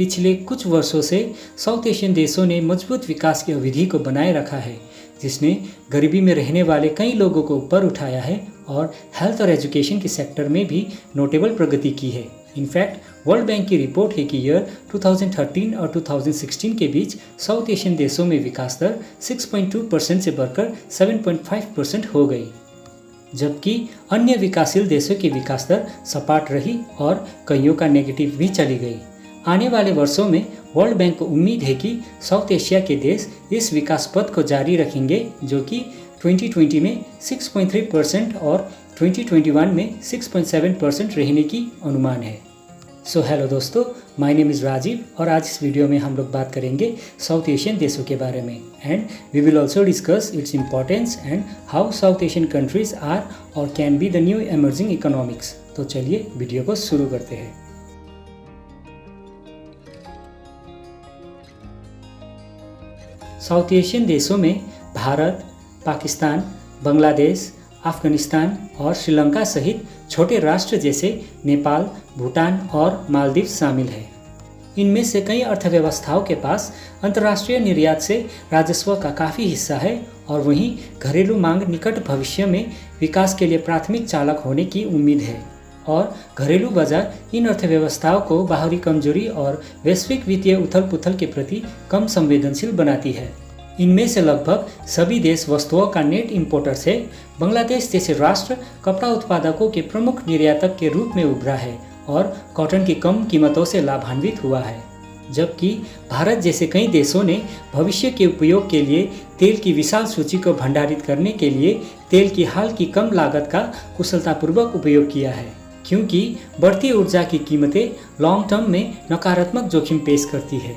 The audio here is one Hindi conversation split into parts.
पिछले कुछ वर्षों से साउथ एशियन देशों ने मजबूत विकास की अवधि को बनाए रखा है, जिसने गरीबी में रहने वाले कई लोगों को ऊपर उठाया है और हेल्थ और एजुकेशन के सेक्टर में भी नोटेबल प्रगति की है। इनफैक्ट वर्ल्ड बैंक की रिपोर्ट है कि ईयर 2013 और 2016 के बीच साउथ एशियन देशों में विकास दर 6.2% से बढ़कर 7.5% हो गई, जबकि अन्य विकासशील देशों की विकास दर सपाट रही और कईयों का नेगेटिव भी चली गई। आने वाले वर्षों में वर्ल्ड बैंक को उम्मीद है कि साउथ एशिया के देश इस विकास पथ को जारी रखेंगे, जो कि 2020 में 6.3% और 2021 में 6.7% रहने की अनुमान है। सो हेलो दोस्तों, माय नेम इज़ राजीव और आज इस वीडियो में हम लोग बात करेंगे साउथ एशियन देशों के बारे में and we will also discuss its importance and how South Asian countries are or can be the new emerging economics. तो चलिए वीडियो को शुरू करते हैं। साउथ एशियन देशों में भारत, पाकिस्तान, बांग्लादेश, अफगानिस्तान और श्रीलंका सहित छोटे राष्ट्र जैसे नेपाल, भूटान और मालदीव शामिल हैं। इनमें से कई अर्थव्यवस्थाओं के पास अंतर्राष्ट्रीय निर्यात से राजस्व का काफ़ी हिस्सा है और वहीं घरेलू मांग निकट भविष्य में विकास के लिए प्राथमिक चालक होने की उम्मीद है और घरेलू बाजार इन अर्थव्यवस्थाओं को बाहरी कमजोरी और वैश्विक वित्तीय उथल पुथल के प्रति कम संवेदनशील बनाती है। इनमें से लगभग सभी देश वस्तुओं का नेट इंपोर्टर्स है। बांग्लादेश जैसे राष्ट्र कपड़ा उत्पादकों के प्रमुख निर्यातक के रूप में उभरा है और कॉटन की कम कीमतों से लाभान्वित हुआ है, जबकि भारत जैसे कई देशों ने भविष्य के उपयोग के लिए तेल की विशाल सूची को भंडारित करने के लिए तेल की हाल की कम लागत का कुशलतापूर्वक उपयोग किया है, क्योंकि बढ़ती ऊर्जा की कीमतें लॉन्ग टर्म में नकारात्मक जोखिम पेश करती है।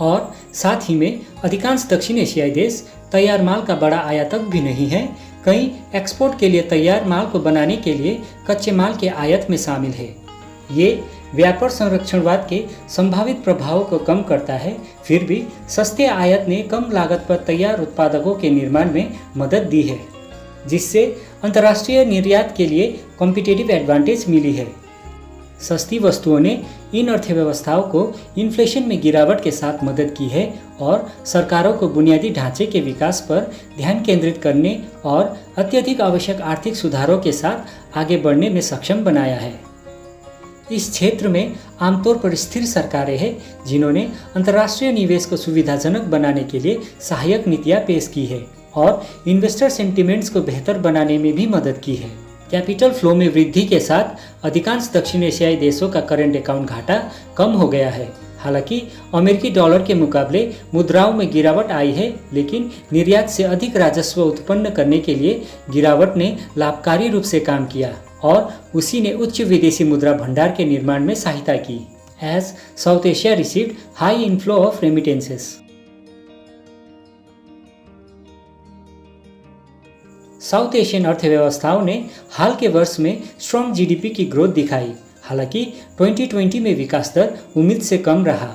और साथ ही में अधिकांश दक्षिण एशियाई देश तैयार माल का बड़ा आयातक भी नहीं है। कई एक्सपोर्ट के लिए तैयार माल को बनाने के लिए कच्चे माल के आयात में शामिल है। ये व्यापार संरक्षणवाद के संभावित प्रभावों को कम करता है, फिर भी सस्ते आयात ने कम लागत पर तैयार उत्पादकों के निर्माण में मदद दी है, जिससे अंतर्राष्ट्रीय निर्यात के लिए कॉम्पिटिटिव एडवांटेज मिली है। सस्ती वस्तुओं ने इन अर्थव्यवस्थाओं को इन्फ्लेशन में गिरावट के साथ मदद की है और सरकारों को बुनियादी ढांचे के विकास पर ध्यान केंद्रित करने और अत्यधिक आवश्यक आर्थिक सुधारों के साथ आगे बढ़ने में सक्षम बनाया है। इस क्षेत्र में आमतौर पर स्थिर सरकारें हैं, जिन्होंने अंतर्राष्ट्रीय निवेश को सुविधाजनक बनाने के लिए सहायक नीतियाँ पेश की है और इन्वेस्टर सेंटिमेंट्स को बेहतर बनाने में भी मदद की है। कैपिटल फ्लो में वृद्धि के साथ अधिकांश दक्षिण एशियाई देशों का करंट अकाउंट घाटा कम हो गया है। हालांकि अमेरिकी डॉलर के मुकाबले मुद्राओं में गिरावट आई है, लेकिन निर्यात से अधिक राजस्व उत्पन्न करने के लिए गिरावट ने लाभकारी रूप से काम किया और उसी ने उच्च विदेशी मुद्रा भंडार के निर्माण में सहायता की। As South Asia received high inflow of remittances. South Asian अर्थव्यवस्थाओं ने हाल के वर्ष में स्ट्रॉन्ग जीडीपी की ग्रोथ दिखाई। हालांकि 2020 में विकास दर उम्मीद से कम रहा।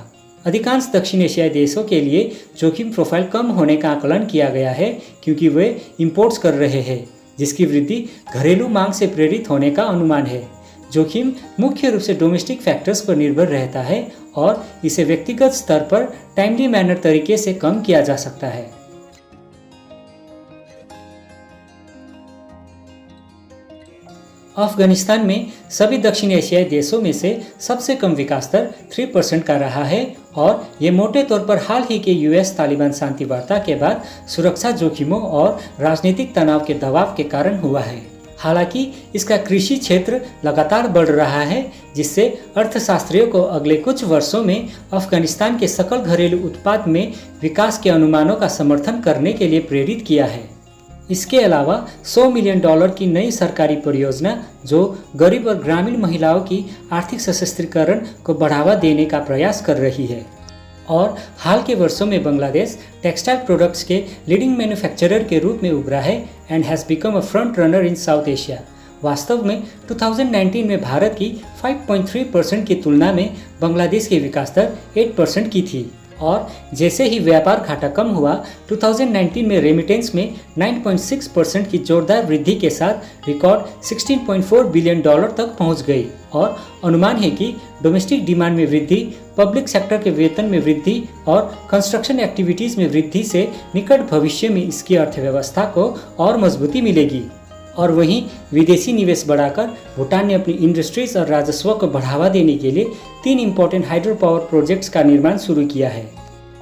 अधिकांश दक्षिण एशियाई देशों के लिए जोखिम प्रोफाइल कम होने का आकलन किया गया है, क्योंकि वे इंपोर्ट्स कर रहे हैं, जिसकी वृद्धि घरेलू मांग से प्रेरित होने का अनुमान है। जोखिम मुख्य रूप से डोमेस्टिक फैक्टर्स पर निर्भर रहता है और इसे व्यक्तिगत स्तर पर टाइमली मैनर तरीके से कम किया जा सकता है। अफगानिस्तान में सभी दक्षिण एशियाई देशों में से सबसे कम विकास दर 3% का रहा है और ये मोटे तौर पर हाल ही के यूएस तालिबान शांति वार्ता के बाद सुरक्षा जोखिमों और राजनीतिक तनाव के दबाव के कारण हुआ है। हालांकि इसका कृषि क्षेत्र लगातार बढ़ रहा है, जिससे अर्थशास्त्रियों को अगले कुछ वर्षों में अफगानिस्तान के सकल घरेलू उत्पाद में विकास के अनुमानों का समर्थन करने के लिए प्रेरित किया है। इसके अलावा $100 मिलियन की नई सरकारी परियोजना, जो गरीब और ग्रामीण महिलाओं की आर्थिक सशक्तिकरण को बढ़ावा देने का प्रयास कर रही है। और हाल के वर्षों में बांग्लादेश टेक्सटाइल प्रोडक्ट्स के लीडिंग मैन्युफैक्चरर के रूप में उभरा है and has become a front runner in south Asia. वास्तव में 2019 में भारत की 5.3% की तुलना में बांग्लादेश की विकास दर 8% की थी और जैसे ही व्यापार घाटा कम हुआ, 2019 में रेमिटेंस में 9.6% की जोरदार वृद्धि के साथ रिकॉर्ड $16.4 बिलियन तक पहुंच गई और अनुमान है कि डोमेस्टिक डिमांड में वृद्धि, पब्लिक सेक्टर के वेतन में वृद्धि और कंस्ट्रक्शन एक्टिविटीज़ में वृद्धि से निकट भविष्य में इसकी अर्थव्यवस्था को और मजबूती मिलेगी। और वहीं विदेशी निवेश बढ़ाकर भूटान ने अपनी इंडस्ट्रीज और राजस्व को बढ़ावा देने के लिए 3 इम्पोर्टेंट हाइड्रो पावर प्रोजेक्ट्स का निर्माण शुरू किया है।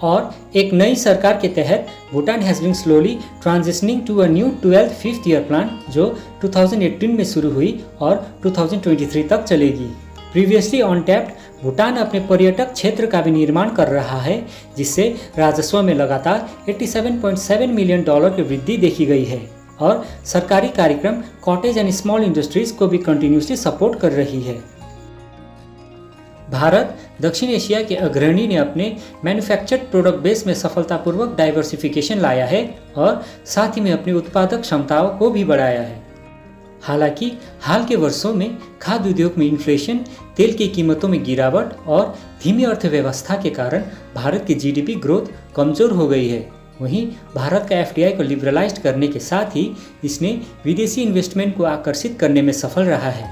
और एक नई सरकार के तहत Bhutan has been slowly transitioning to a new 12th fifth year plan जो 2018 में शुरू हुई और 2023 तक चलेगी। प्रीवियसली अनटैप्ड भूटान अपने पर्यटक क्षेत्र का भी निर्माण कर रहा है, जिससे राजस्व में लगातार $87.7 मिलियन की वृद्धि देखी गई है और सरकारी कार्यक्रम कॉटेज एंड स्मॉल इंडस्ट्रीज को भी कंटिन्यूसली सपोर्ट कर रही है। भारत दक्षिण एशिया के अग्रणी ने अपने मैन्युफैक्चर्ड प्रोडक्ट बेस में सफलतापूर्वक डाइवर्सिफिकेशन लाया है और साथ ही में अपनी उत्पादक क्षमताओं को भी बढ़ाया है। हालांकि हाल के वर्षों में खाद्य उद्योग में इन्फ्लेशन, तेल की कीमतों में गिरावट और धीमी अर्थव्यवस्था के कारण भारत की जीडीपी ग्रोथ कमजोर हो गई है। वहीं भारत का एफडीआई को लिबरलाइज करने के साथ ही इसने विदेशी इन्वेस्टमेंट को आकर्षित करने में सफल रहा है,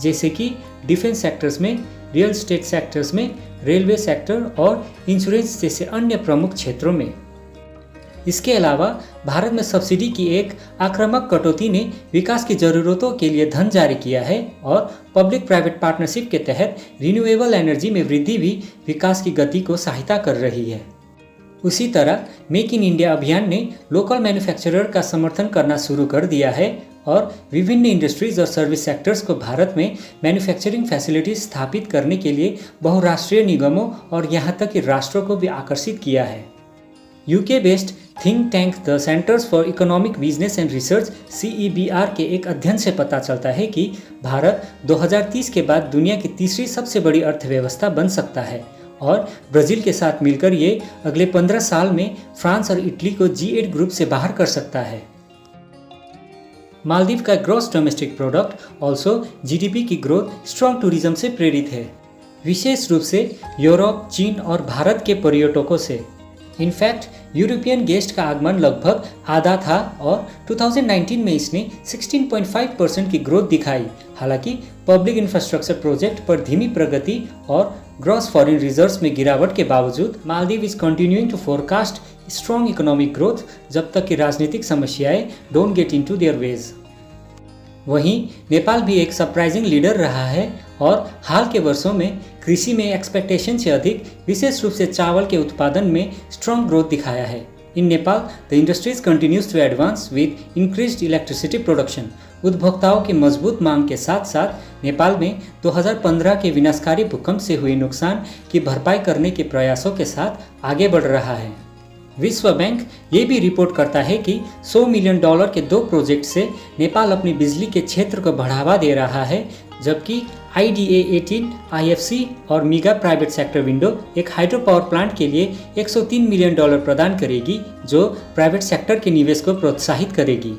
जैसे कि डिफेंस सेक्टर्स में, रियल एस्टेट सेक्टर्स में, रेलवे सेक्टर और इंश्योरेंस जैसे अन्य प्रमुख क्षेत्रों में। इसके अलावा भारत में सब्सिडी की एक आक्रामक कटौती ने विकास की ज़रूरतों के लिए धन जारी किया है और पब्लिक प्राइवेट पार्टनरशिप के तहत रिन्यूएबल एनर्जी में वृद्धि भी विकास की गति को सहायता कर रही है। उसी तरह मेक इन इंडिया अभियान ने लोकल मैन्युफैक्चरर का समर्थन करना शुरू कर दिया है और विभिन्न इंडस्ट्रीज और सर्विस सेक्टर्स को भारत में मैन्युफैक्चरिंग फैसिलिटीज स्थापित करने के लिए बहुराष्ट्रीय निगमों और यहाँ तक कि राष्ट्रों को भी आकर्षित किया है। UK based think tank the centres for economic business and research CEBR के एक अध्ययन से पता चलता है कि भारत 2030 के बाद दुनिया की तीसरी सबसे बड़ी अर्थव्यवस्था बन सकता है और ब्राज़ील के साथ मिलकर ये अगले 15 साल में फ्रांस और इटली को G8 ग्रुप से बाहर कर सकता है। मालदीव का gross domestic product also GDP की ग्रोथ स्ट्रॉन्ग टूरिज्म से प्रेरित है, विशेष रूप से यूरोप, चीन और भारत के पर्यटकों से। इनफैक्ट यूरोपियन गेस्ट का आगमन लगभग आधा था और 2019 में इसने 16.5% की ग्रोथ दिखाई। हालांकि पब्लिक इंफ्रास्ट्रक्चर प्रोजेक्ट पर धीमी प्रगति और ग्रॉस फॉरेन रिजर्व्स में गिरावट के बावजूद Maldives is continuing to forecast strong economic growth जब तक कि राजनीतिक समस्याएं don't get into their ways. वहीं नेपाल भी एक सरप्राइजिंग लीडर रहा है और हाल के वर्षों में कृषि में एक्सपेक्टेशन से अधिक, विशेष रूप से चावल के उत्पादन में स्ट्रॉन्ग ग्रोथ दिखाया है। In Nepal the industries continues to advance with increased electricity production. उपभोक्ताओं की मजबूत मांग के साथ साथ नेपाल में 2015 के विनाशकारी भूकंप से हुए नुकसान की भरपाई करने के प्रयासों के साथ आगे बढ़ रहा है। विश्व बैंक ये भी रिपोर्ट करता है कि $100 मिलियन के 2 प्रोजेक्ट से नेपाल अपनी बिजली के क्षेत्र को बढ़ावा दे रहा है, जबकि IDA-18, IFC और मीगा प्राइवेट सेक्टर विंडो एक हाइड्रो पावर प्लांट के लिए $103 मिलियन प्रदान करेगी, जो प्राइवेट सेक्टर के निवेश को प्रोत्साहित करेगी।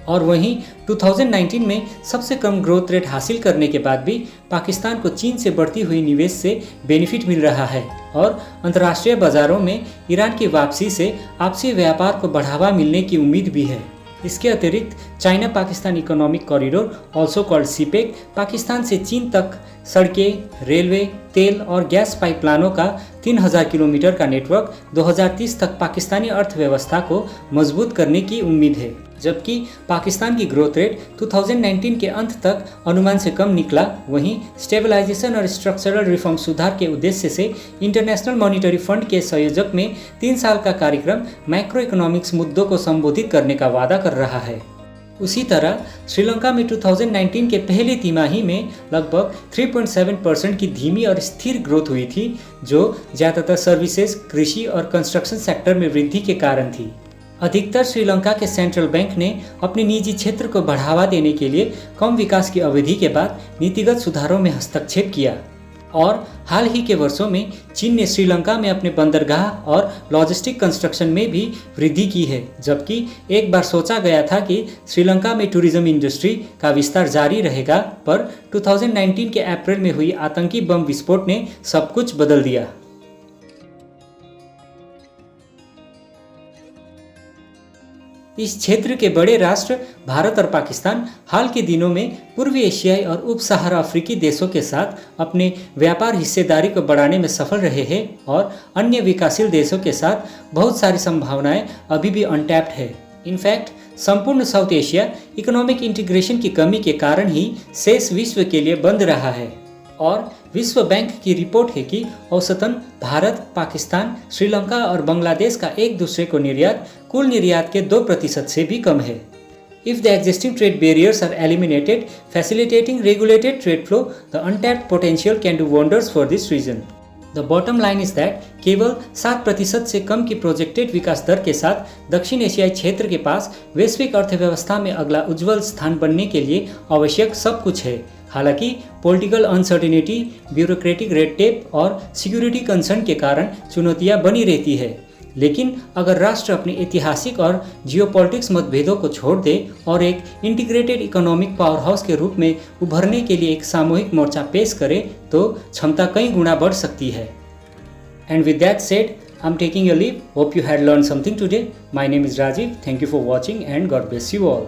और वहीं 2019 में सबसे कम ग्रोथ रेट हासिल करने के बाद भी पाकिस्तान को चीन से बढ़ती हुई निवेश से बेनिफिट मिल रहा है और अंतर्राष्ट्रीय बाजारों में ईरान की वापसी से आपसी व्यापार को बढ़ावा मिलने की उम्मीद भी है। इसके अतिरिक्त China Pakistan economic corridor also called CPEC Pakistan से चीन तक सड़कें, रेलवे, तेल और गैस पाइपलाइनों का 3000 किलोमीटर का नेटवर्क 2030 तक पाकिस्तानी अर्थव्यवस्था को मजबूत करने की उम्मीद है, जबकि पाकिस्तान की ग्रोथ रेट 2019 के अंत तक अनुमान से कम निकला। वहीं स्टेबलाइजेशन और स्ट्रक्चरल रिफॉर्म सुधार के उद्देश्य से इंटरनेशनल मॉनिटरी फंड के संयोजक में 3 साल का कार्यक्रम मैक्रो इकोनॉमिक्स मुद्दों को संबोधित करने का वादा कर रहा है। उसी तरह श्रीलंका में 2019 के पहली तिमाही में लगभग 3.7% की धीमी और स्थिर ग्रोथ हुई थी, जो ज़्यादातर सर्विसेज, कृषि और कंस्ट्रक्शन सेक्टर में वृद्धि के कारण थी। अधिकतर श्रीलंका के सेंट्रल बैंक ने अपने निजी क्षेत्र को बढ़ावा देने के लिए कम विकास की अवधि के बाद नीतिगत सुधारों में हस्तक्षेप किया और हाल ही के वर्षों में चीन ने श्रीलंका में अपने बंदरगाह और लॉजिस्टिक कंस्ट्रक्शन में भी वृद्धि की है, जबकि एक बार सोचा गया था कि श्रीलंका में टूरिज्म इंडस्ट्री का विस्तार जारी रहेगा, पर 2019 के अप्रैल में हुई आतंकी बम विस्फोट ने सब कुछ बदल दिया। इस क्षेत्र के बड़े राष्ट्र भारत और पाकिस्तान हाल के दिनों में पूर्वी एशियाई और उप सहारा अफ्रीकी देशों के साथ अपने व्यापार हिस्सेदारी को बढ़ाने में सफल रहे हैं और अन्य विकासशील देशों के साथ बहुत सारी संभावनाएं अभी भी अनटैप्ड है। इनफैक्ट संपूर्ण साउथ एशिया इकोनॉमिक इंटीग्रेशन की कमी के कारण ही शेष विश्व के लिए बंद रहा है और विश्व बैंक की रिपोर्ट है कि औसतन भारत, पाकिस्तान, श्रीलंका और बांग्लादेश का एक दूसरे को निर्यात कुल निर्यात के 2% से भी कम है। If the existing trade barriers are eliminated, facilitating regulated trade flow, the untapped potential can do wonders for this region. The bottom line is that केवल 7% से कम की प्रोजेक्टेड विकास दर के साथ दक्षिण एशियाई क्षेत्र के पास वैश्विक अर्थव्यवस्था में अगला उज्जवल स्थान बनने के लिए आवश्यक सब कुछ है। हालांकि political uncertainty, bureaucratic red tape और सिक्योरिटी कंसर्न के कारण चुनौतियां बनी रहती है, लेकिन अगर राष्ट्र अपने ऐतिहासिक और जियोपॉलिटिक्स मतभेदों को छोड़ दे और एक इंटीग्रेटेड इकोनॉमिक पावर हाउस के रूप में उभरने के लिए एक सामूहिक मोर्चा पेश करे तो क्षमता कई गुना बढ़ सकती है। And with that said, I am taking your leave. Hope you had learn something today. My name is Rajiv. Thank you for watching and God bless you all.